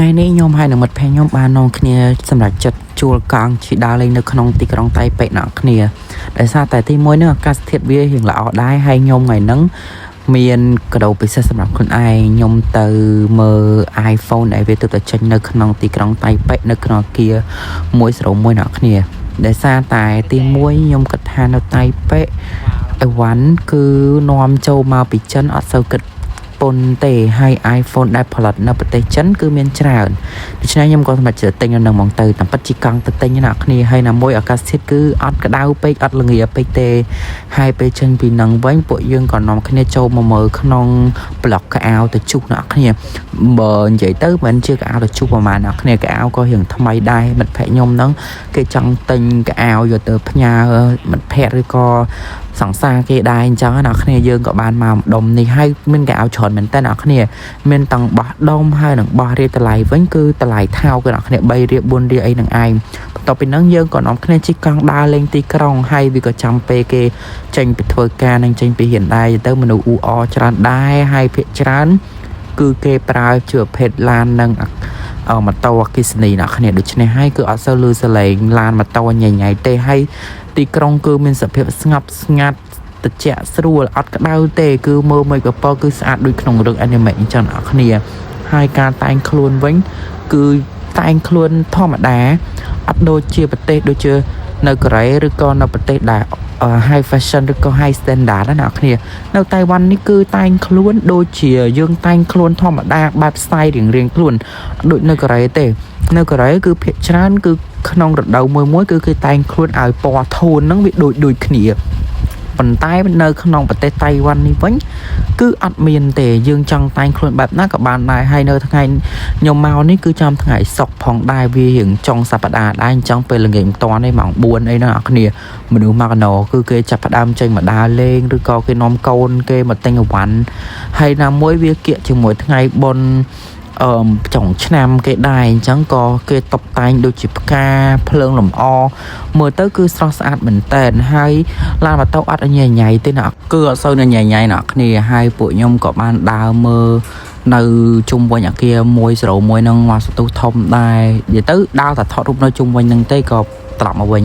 ថ្ងៃនេះខ្ញុំហើយនឹងមិត្តភ័ក្តិខ្ញុំបាននាំគ្នាសម្រាប់ចិត្តជួលកង់ជិះដើរលេងនៅក្នុងទីក្រុងតៃប៉េអ្នកគ្នាដោយសារតែទីមួយនឹងអាកាសធាតុវារៀងល្អដែរហើយខ្ញុំថ្ងៃហ្នឹងមានកាដូពិសេសសម្រាប់ខ្លួនឯងខ្ញុំទៅមើល iPhone ដែលវាទើបតែចេញនៅក្នុងទីក្រុងតៃប៉េនៅក្នុងអគារ101អ្នកគ្នាដោយសារតែទីមួយខ្ញុំគិតថានៅតៃប៉េអីវ៉ាន់គឺនាំចូលមកពីចិនអត់សូវគិតប៉ុនទេហើយ iPhone ដែលផលិតនៅប្រទេសចិនគឺមានច្រើនដូច្នេះខ្ញុំក៏សម្រេចចិត្តទិញនៅហ្មងទៅតាមពិតជាកង់ទៅទិញណាគ្នាហើយណាមួយអាកាសធាតុគឺអត់ក្តៅពេកអត់ល្ងាពេកទេហើយពេលចេញពីនឹងវិញពួកយើងក៏នាំគ្នាចូលមកមើលក្នុងប្លុកកៅអៅទៅជុះណាគ្នាបើនិយាយទៅមិនជាកៅអៅទៅជុះប្រហែលណាគ្នាកៅអៅក៏រៀងថ្មីដែរមិត្តភ័ក្តិខ្ញុំហ្នឹងគេចង់ទិញកៅអៅយកទៅផ្ញើមិត្តភ័ក្តិឬក៏សង្សារគេដែរអញ្ចឹងណាគ្នាយើងក៏បានមកម្ដុំនេះហើយមានកៅអៅច្រើនមែនតើណាគ្នាមានតាំងបោះដុំហើយនឹងបោះរៀបតម្លៃវិញគឺតម្លៃថោកណាគ្នា3រៀល4រៀលអីនឹងឯងបន្ទាប់ពីហ្នឹងយើងក៏នាំគ្នាជិះកង់ដើរលេងទីក្រុងហើយវាក៏ចាំពេលគេចេញពីធ្វើការនិងចេញពីរៀនដែរទៅមនុស្សអ៊ូអច្រើនដែរហើយភាគច្រើនគឺគេប្រើជាប្រភេទឡាននិងម៉ូតូអគ្គិសនីណាគ្នាដូច្នេះហើយគឺអត់សូវលឺសលេងឡានម៉ូតូញ៉ៃទេហើយទីក្រុងគឺមានសភាពស្ងប់ស្ងាត់ត្រជាក់ស្រួលអត់ក្តៅទេគឺមើលមិនកប៉គឺស្អាតដូចក្នុងរឿង anime អញ្ចឹងអ្នកគ្នាហើយការតែងខ្លួនវិញគឺតែងខ្លួនធម្មតាអត់ដូចជាប្រទេសដូចជានៅកូរ៉េឬក៏នៅប្រទេសដែលhigh fashion ឬក៏ high standard ណាអ្នកគ្នានៅតៃវ៉ាន់នេះគឺតែងខ្លួនដូចជាយើងតែងខ្លួនធម្មតាបែប style រៀងខ្លួនដូចនៅកូរ៉េទេនៅកូរ៉េគឺភាគច្រើនគឺក្នុងរដូវមួយគឺគេតែងខ្លួនឲ្យពណ៌ធូនហ្នឹងវាដូចគ្នាប៉ុន្តែនៅក្នុងប្រទេសតៃវ៉ាន់នេះវិញគឺអត់មានទេយើងចង់តែងខ្លួនបែបណាក៏បានដែរហើយនៅថ្ងៃខ្ញុំមកនេះគឺចាំថ្ងៃសុកផងដែរវារៀងចុងសប្តាហ៍ដែរអញ្ចឹងពេលល្ងាចមិនតាន់ទេម៉ោង4អីណាអ្នកគ្នាមនុស្សមកកណោគឺគេចាប់ផ្ដើមចេញមកដើរលេងឬក៏គេនាំកូនគេមកទិញអីវ៉ាន់ហើយណាមួយវាគៀកជាមួយថ្ងៃបុណ្យចុងឆ្នាំគេដែរអញ្ចឹងក៏គេតុបតែងដូចជាផ្កាភ្លើងលម្អមើលទៅគឺស្រស់ស្អាតមែនតើហើយឡានម៉ូតូអត់ញ៉ៃញ៉ៃទេណាគឺអត់សូវញ៉ៃញ៉ៃណាគ្នាហើយពួកខ្ញុំក៏បានដើរមើលនៅជុំវិញអគារ101នឹងមកសន្ទុះធំដែរនិយាយទៅដើរតែថតរូបនៅជុំវិញនឹងទេក៏ត្រឡប់មកវិញ